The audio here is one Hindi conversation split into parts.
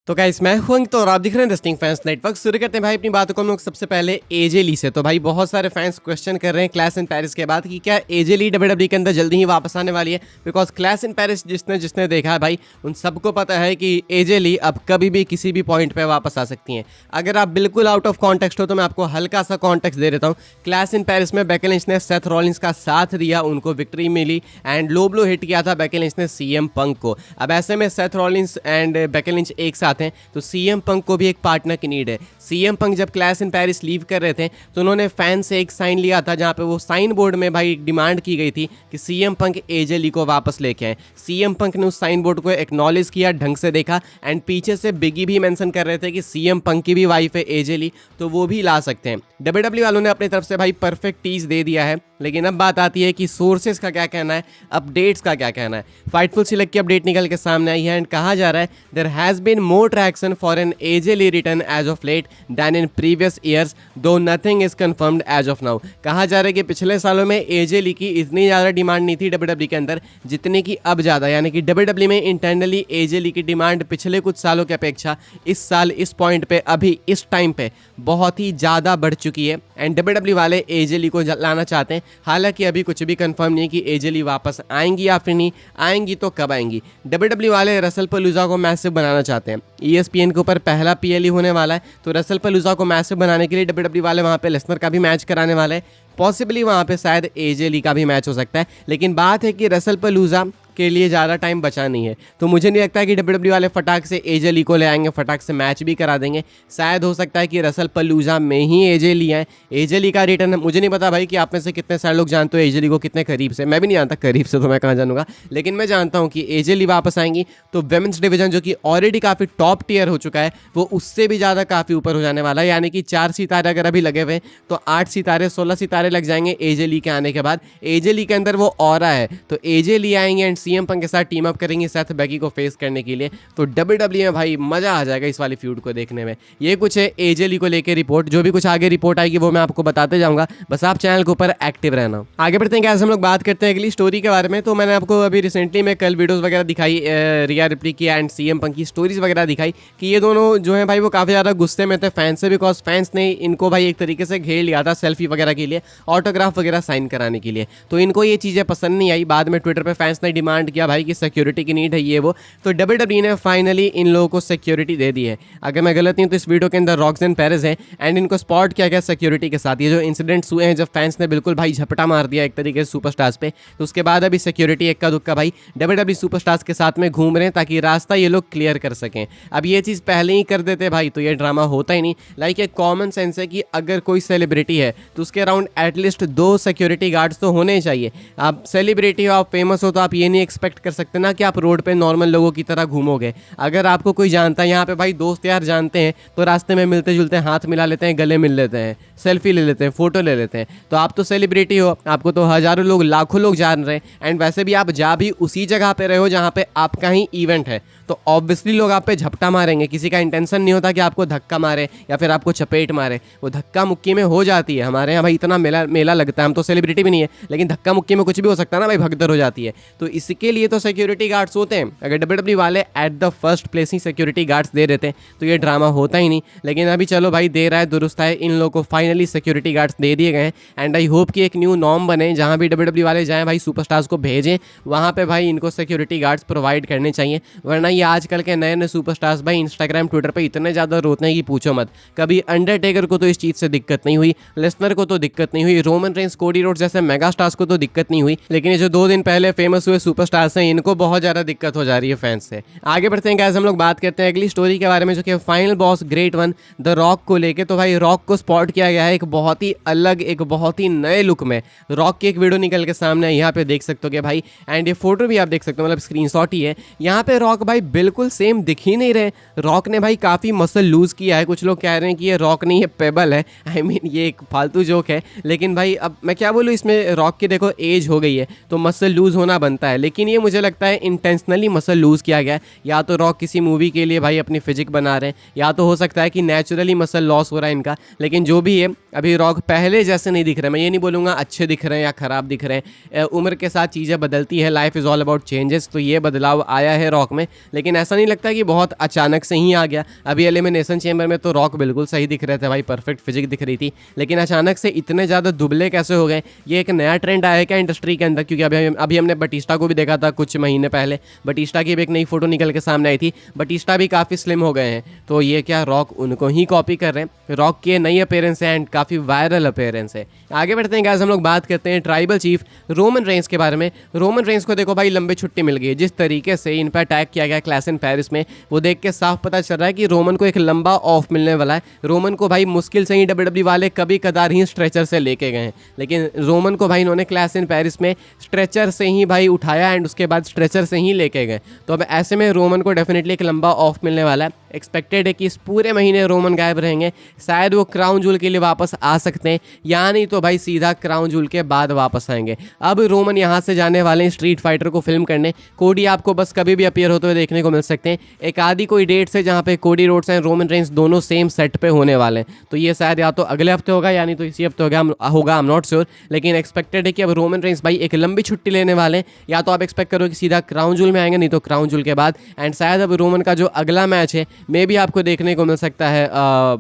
तो गाइस मैं हूं तो और आप दिख रहे हैं रेस्टिंग फैंस नेटवर्क। शुरू करते हैं भाई अपनी बातों को हम लोग सबसे पहले एजे ली से। तो भाई बहुत सारे फैंस क्वेश्चन कर रहे हैं क्लैश इन पेरिस के बाद कि क्या एजे ली डब्ल्यूडब्ल्यूई के अंदर जल्दी ही वापस आने वाली है। बिकॉज क्लैश इन पेरिस जिसने जिसने देखा है भाई उन सबको पता है कि एजे ली अब कभी भी किसी भी पॉइंट पे वापस आ सकती हैं। अगर आप बिल्कुल आउट ऑफ कॉन्टेक्स्ट हो तो मैं आपको हल्का सा कॉन्टेक्स्ट दे देता हूँ। क्लैश इन पेरिस में बेकी लिंच ने सेथ रॉलिंस का साथ दिया, उनको विक्ट्री मिली एंड लो ब्लो हिट किया था बेकी लिंच ने सीएम पंक को। अब ऐसे में Seth Rollins and Becky Lynch एक साथ हैं तो सीएम पंक को भी एक पार्टनर की नीड है। सीएम पंक जब क्लैश इन पेरिस लीव कर रहे थे तो उन्होंने फैन से एक साइन लिया था जहां पे वो साइन बोर्ड में भाई डिमांड की गई थी कि सीएम पंक एजे ली को वापस लेके आए। सीएम पंक ने उस साइन बोर्ड को एक्नॉलेज किया, ढंग से देखा एंड पीछे से बिगी भी मेंशन कर रहे थे कि सीएम पंक की भी वाइफ है एजे ली तो वो भी ला सकते हैं। डब्ल्यूडब्ल्यूई वालों ने अपनी तरफ से भाई परफेक्ट टीज दे दिया है, लेकिन अब बात आती है कि सोर्सेज का क्या कहना है, अपडेट्स का क्या कहना है। फाइटफुल सिलेक्ट की अपडेट निकल के सामने आई है एंड कहा जा रहा है there has been more traction for an AJ Lee return as of late than in previous years though nothing is confirmed as of now. कहा जा रहा है कि पिछले सालों में एजे ली की इतनी ज़्यादा डिमांड नहीं थी डब्ल्यूडब्ल्यूई के अंदर जितनी की अब ज़्यादा, यानी कि डब्ल्यूडब्ल्यूई में इंटरनली एजे ली की डिमांड पिछले कुछ सालों की अपेक्षा इस साल इस पॉइंट पे अभी इस टाइम पे बहुत ही ज़्यादा बढ़ चुकी है एंड डब्ल्यूडब्ल्यूई वाले एजे ली को लाना चाहते हैं। हालांकि अभी कुछ भी कंफर्म नहीं कि एजे ली वापस आएंगी या फिर नहीं आएंगी तो कब आएंगी। डब्ल्यूडब्ल्यूई वाले रसलपलूजा को मैसिव बनाना चाहते हैं। ईएसपीएन के ऊपर पहला पीएलई होने वाला है तो रसलपलूजा को मैसिव बनाने के लिए डब्ल्यूडब्ल्यूई वाले वहाँ पे लेसनर का भी मैच कराने वाले हैं। पॉसिबली वहाँ पे शायद एजे ली का भी मैच हो सकता है, लेकिन बात है कि रसलपलूजा के लिए ज़्यादा टाइम बचा नहीं है तो मुझे नहीं लगता है कि डब्ल्यूडब्ल्यूई वाले फटाक से एजे ली को ले आएंगे, फटाक से मैच भी करा देंगे। शायद हो सकता है कि रसलपलूजा में ही एजे ली आए। एजे ली का रिटर्न मुझे नहीं पता भाई कि आप में से कितने सारे लोग जानते हो एजे ली को कितने करीब से। मैं भी नहीं जानता करीब से, तो मैं कहाँ जानूंगा, लेकिन मैं जानता हूँ कि एजे ली वापस आएंगी तो वेमेंस डिवीजन जो कि ऑलरेडी काफ़ी टॉप टियर हो चुका है वो उससे भी ज़्यादा काफ़ी ऊपर हो जाने वाला है। यानी कि 4 सितारे अगर अभी लगे हुए तो 8 सितारे 16 सितारे लग जाएंगे एजे ली के आने के बाद। एजे ली के अंदर वो ऑरा है तो एजे ली आएंगे एंड सीएम पंक के साथ टीम अप करेंगे सेथ बेकी को फेस करने के लिए। तो डब्ल्यूडब्ल्यूई में भाई मजा आ जाएगा इस वाली फ्यूड को देखने में। ये कुछ है एजे ली को लेकर रिपोर्ट, जो भी कुछ आगे रिपोर्ट आएगी वो मैं आपको बताते जाऊंगा, बस आप चैनल के ऊपर एक्टिव रहना। आगे बढ़ते हैं कैसे हम लोग बात करते हैं अगली स्टोरी के बारे में। तो मैंने आपको अभी रिसेंटली में कल वीडियोस वगैरह दिखाई, रिया रिप्ली की एंड सीएम पंक की स्टोरीज वगैरह दिखाई कि ये दोनों जो है भाई वो काफ़ी ज़्यादा गुस्से में थे फैंस से, बिकॉज फैंस ने इनको भाई एक तरीके से घेर लिया था सेल्फी वगैरह के लिए, ऑटोग्राफ वगैरह साइन कराने के लिए। तो इनको ये चीज़ें पसंद नहीं आई। बाद में ट्विटर पर फैंस ने डिमांड किया भाई कि सिक्योरिटी की नीड है ये वो, तो डब्ल्यूडब्ल्यूई ने फाइनली इन लोगों को सिक्योरिटी दे दी है। अगर मैं गलत नहीं तो इस वीडियो के अंदर रॉक्सन पेरेज है एंड इनको स्पॉट किया गया सिक्योरिटी के साथ। ये जो इंसिडेंट्स हुए हैं जब फैंस ने बिल्कुल भाई झपटा मार दिया एक तरीके से सुपरस्टार्स पे, तो उसके बाद अभी सिक्योरिटी इक्का दुक्का भाई डब्ल्यूडब्ल्यूई सुपरस्टार्स के साथ में घूम रहे हैं ताकि रास्ता ये लोग क्लियर कर सकें। अब ये चीज़ पहले ही कर देते भाई तो ये ड्रामा होता ही नहीं। लाइक एक कॉमन सेंस है कि अगर कोई सेलिब्रिटी है तो उसके अराउंड एटलीस्ट 2 सिक्योरिटी गार्ड्स तो होने ही चाहिए। आप सेलिब्रिटी हो, आप फेमस हो, तो आप ये नहीं एक्सपेक्ट कर सकते ना कि आप रोड पे नॉर्मल लोगों की तरह घूमोगे। अगर आपको कोई जानता है, यहाँ पे भाई दोस्त यार जानते हैं तो रास्ते में मिलते जुलते हैं, हाथ मिला लेते हैं, गले मिल लेते हैं, सेल्फी ले लेते हैं, फोटो ले लेते हैं। तो आप तो सेलिब्रिटी हो, आपको तो हजारों लोग लाखों लोग जान रहे हैं एंड वैसे भी आप जा भी उसी जगह पे रहे हो जहाँ पे आपका ही इवेंट है, तो ऑब्वियसली लोग आप पे झपटा मारेंगे। किसी का इंटेंशन नहीं होता कि आपको धक्का मारे या फिर आपको चपेट मारे, वो धक्का मुक्की में हो जाती है। हमारे यहाँ भाई इतना मेला लगता है, हम तो सेलिब्रिटी भी नहीं है लेकिन धक्का मुक्की में कुछ भी हो सकता है ना भाई, भगदड़ हो जाती है। तो इसके लिए तो सिक्योरिटी गार्ड्स होते हैं। अगर डब्ल्यूडब्ल्यूई वाले एट द फर्स्ट प्लेस ही सिक्योरिटी गार्ड्स दे देते हैं तो ये ड्रामा होता ही नहीं। लेकिन अभी चलो भाई देर आए दुरुस्त आए, इन लोगों को फाइनली सिक्योरिटी गार्ड्स दे दिए गए हैं एंड आई होप कि एक न्यू नॉर्म बने जहाँ भी डब्ल्यूडब्ल्यूई वाले जाएँ भाई सुपरस्टार्स को भेजें, वहाँ पे भाई इनको सिक्योरिटी गार्ड्स प्रोवाइड करने चाहिए। वरना ये आजकल के नए नए सुपरस्टार्स भाई इंस्टाग्राम ट्विटर पे इतने ज़्यादा रोते हैं कि पूछो मत। कभी अंडरटेकर को तो इस चीज़ से दिक्कत नहीं हुई, लेसनर को तो दिक्कत नहीं हुई, रोमन रेंस, कोडी रोड्स जैसे मेगा स्टार्स को तो दिक्कत नहीं हुई, लेकिन ये जो 2 दिन पहले फेमस हुए सुपरस्टार्स हैं इनको बहुत ज़्यादा दिक्कत हो जा रही है फैंस से। आगे बढ़ते हैं गाइस, हम लोग बात करते हैं अगली स्टोरी के बारे में जो कि final boss great one the rock को लेके। तो भाई रॉक को स्पॉट किया गया है एक बहुत ही अलग, एक बहुत ही नए लुक में। रॉक की एक वीडियो निकल के सामने यहाँ पे देख सकते हो भाई, एंड ये फोटो भी आप देख सकते हो, मतलब स्क्रीनशॉट ही है। यहाँ पे रॉक भाई बिल्कुल सेम दिख ही नहीं रहे। रॉक ने भाई काफ़ी मसल लूज़ किया है। कुछ लोग कह रहे हैं कि ये रॉक नहीं, ये पेबल है। आई मीन ये एक फालतू जोक है, लेकिन भाई अब मैं क्या बोलूँ, इसमें रॉक की देखो एज हो गई है तो मसल लूज़ होना बनता है, लेकिन ये मुझे लगता है इंटेंशनली मसल लूज़ किया गया है। या तो रॉक किसी मूवी के लिए भाई अपनी फिजिक बना रहे हैं, या तो हो सकता है कि नेचुरली मसल लॉस हो रहा है इनका। लेकिन जो भी है अभी रॉक पहले जैसे नहीं दिख रहे। मैं ये नहीं बोलूँगा अच्छे दिख रहे हैं या ख़राब दिख रहे हैं, उम्र के साथ चीज़ें बदलती है, life is all about changes. तो ये बदलाव आया है रॉक में, लेकिन ऐसा नहीं लगता कि बहुत अचानक से ही आ गया। अभी एलिमिनेशन चेंबर में तो रॉक बिल्कुल सही दिख रहे थे भाई, परफेक्ट फिजिक दिख रही थी, लेकिन अचानक से इतने ज़्यादा दुबले कैसे हो गए? ये एक नया ट्रेंड आया है क्या इंडस्ट्री के अंदर? क्योंकि अभी हमने बटिस्टा को भी देखा था कुछ महीने पहले, बटिस्टा की भी एक नई फोटो निकल के सामने आई थी, बटिस्टा भी काफ़ी स्लिम हो गए हैं। तो ये क्या रॉक उनको ही कॉपी कर रहे हैं? रॉक की नई अपीयरेंस है एंड काफ़ी वायरल अपीयरेंस है। आगे बढ़ते हैं गाइस, हम लोग बात करते हैं ट्राइबल चीफ रोमन रेंस के बारे में। रोमन रेंस को देखो भाई लंबी छुट्टी मिल गई है, जिस तरीके से इन पर अटैक किया गया क्लैश इन पेरिस में, वो देख के साफ पता चल रहा है कि रोमन को एक लंबा ऑफ मिलने वाला है। रोमन को भाई मुश्किल से ही डब्ल्यूडब्ल्यू वाले कभी कदार ही स्ट्रेचर से लेके गए हैं, लेकिन रोमन को भाई इन्होंने क्लैश इन पेरिस में स्ट्रेचर से ही भाई उठाया एंड उसके बाद स्ट्रेचर से ही लेके गए। तो अब ऐसे में रोमन को डेफिनेटली एक लंबा ऑफ मिलने वाला है। एक्सपेक्टेड है कि इस पूरे महीने रोमन गायब रहेंगे, शायद वो क्राउन जूल के लिए वापस आ सकते हैं, या नहीं तो भाई सीधा क्राउन जूल के बाद वापस आएंगे। अब रोमन यहाँ से जाने वाले हैं स्ट्रीट फाइटर को फिल्म करने। कोडी आपको बस कभी भी अपीयर होते हुए देखने को मिल सकते हैं। एक आधी कोई डेट से जहाँ पे Cody Rhodes and Roman Reigns दोनों सेम सेट पे होने वाले हैं, तो ये शायद या तो अगले हफ्ते होगा या नहीं तो इसी हफ्ते होगा, आई एम नॉट श्योर। लेकिन एक्सपेक्टेड है कि अब रोमन रेंस भाई एक लंबी छुट्टी लेने वाले हैं, या तो आप एक्सपेक्ट करो कि सीधा क्राउन जूल में आएंगे, नहीं तो क्राउन जूल के बाद। एंड शायद अब रोमन का जो अगला मैच है मे भी आपको देखने को मिल सकता है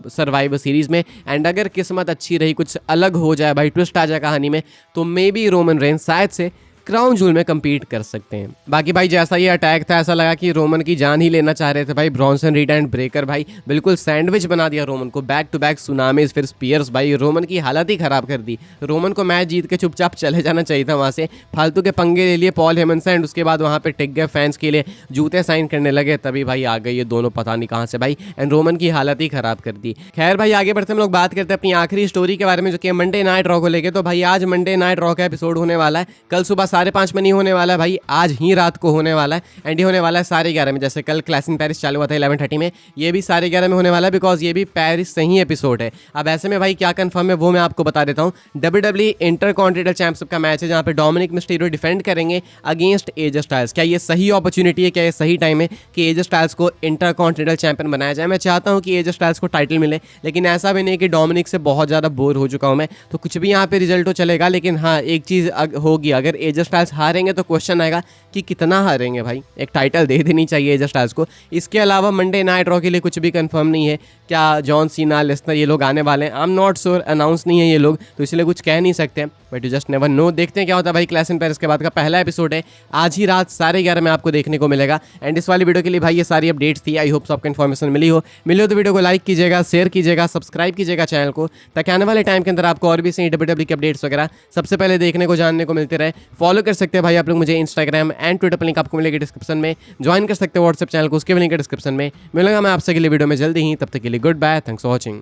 सर्वाइवर सीरीज में। एंड अगर किस्मत अच्छी रही, कुछ अलग हो जाए भाई, ट्विस्ट आ जाए कहानी में, तो मे बी रोमन रेंस शायद से क्राउन जूल में compete कर सकते हैं। बाकी भाई जैसा ये अटैक था ऐसा लगा कि रोमन की जान ही लेना चाह रहे थे भाई। ब्रॉन्सन रीड एंड ब्रेकर भाई बिल्कुल सैंडविच बना दिया रोमन को, बैक टू बैक सुनामीज, फिर स्पीयर्स, भाई रोमन की हालत ही खराब कर दी। रोमन को मैच जीत के चुपचाप चले जाना चाहिए था वहाँ से, फालतू के पंगे ले लिए पॉल हेमन से एंड उसके बाद वहाँ पे टिक गए फैंस के लिए, जूते साइन करने लगे, तभी भाई आ गए ये दोनों पता नहीं कहाँ से भाई, एंड रोमन की हालत ही खराब कर दी। खैर भाई आगे बढ़ते हम लोग बात करते हैं अपनी आखिरी स्टोरी के बारे में, जो कि मंडे नाइट रॉ को लेके। तो भाई आज मंडे नाइट रॉ का एपिसोड होने वाला है, कल सुबह 5:30 में नहीं होने वाला है भाई, आज ही रात को होने वाला है। एंड ये होने वाला है 11:30 में, जैसे कल क्लैश इन पेरिस चालू हुआ था 11:30 में, ये भी 11:30 में होने वाला है, बिकॉज ये भी पेरिस से ही एपिसोड है। अब ऐसे में भाई क्या कंफर्म है वो मैं आपको बता देता हूँ। डब्ल्यूडब्ल्यूई इंटरकॉन्टिनेंटल चैंपियनशिप का मैच है, जहाँ पे डोमिनिक मिस्टीरियो डिफेंड करेंगे अगेंस्ट एजे स्टाइल्स। क्या ये सही अपॉर्चुनिटी है, क्या ये सही टाइम है कि एजे स्टाइल्स को इंटरकॉन्टिनेंटल चैंपियन बनाया जाए? मैं चाहता हूँ कि एजे स्टाइल्स को टाइटल मिले, लेकिन ऐसा भी नहीं कि डोमिनिक से बहुत ज़्यादा बोर हो चुका हूँ मैं, तो कुछ भी यहाँ पे रिजल्ट तो चलेगा। लेकिन हाँ एक चीज़ होगी, अगर एजे स्टाइल्स हारेंगे तो क्वेश्चन आएगा कि कितना हारेंगे भाई, एक टाइटल दे देनी चाहिए एजे स्टाइल्स को। इसके अलावा मंडे नाइट रॉ के लिए कुछ भी कंफर्म नहीं है, क्या जॉन सीना, लेसनर ये लोग आने वाले हैं, I am not sure, announce नहीं है ये लोग, तो इसलिए कुछ कह नहीं सकते, but you just never know. देखते हैं क्या होता है भाई। क्लैश इन पेरिस के बाद का पहला एपिसोड है, आज ही रात 11:30 में आपको देखने को मिलेगा। एंड इस वाली वीडियो के लिए भाई ये सारी अपडेट्स थी, आई होप आपको इन्फॉर्मेशन मिली हो तो वीडियो को लाइक कीजिएगा, शेयर कीजिएगा, सब्सक्राइब कीजिएगा चैनल को, ताकि आने वाले टाइम के अंदर आपको और भी सही डब्ल्यूडब्ल्यूई के अपडेट्स वगैरह सबसे पहले देखने को जानने को मिलते रहे। फॉलो कर सकते हैं भाई आप लोग मुझे इंस्टाग्राम एंड ट्विटर पर, लिंक आपको मिलेगी डिस्क्रिप्शन में। ज्वाइन कर सकते हैं व्हाट्सएप चैनल को, उसके भी लिंक है डिस्क्रिप्शन में। मिलूंगा मैं आपसे अगली वीडियो में जल्दी ही, तब तक के लिए goodbye, thanks for watching.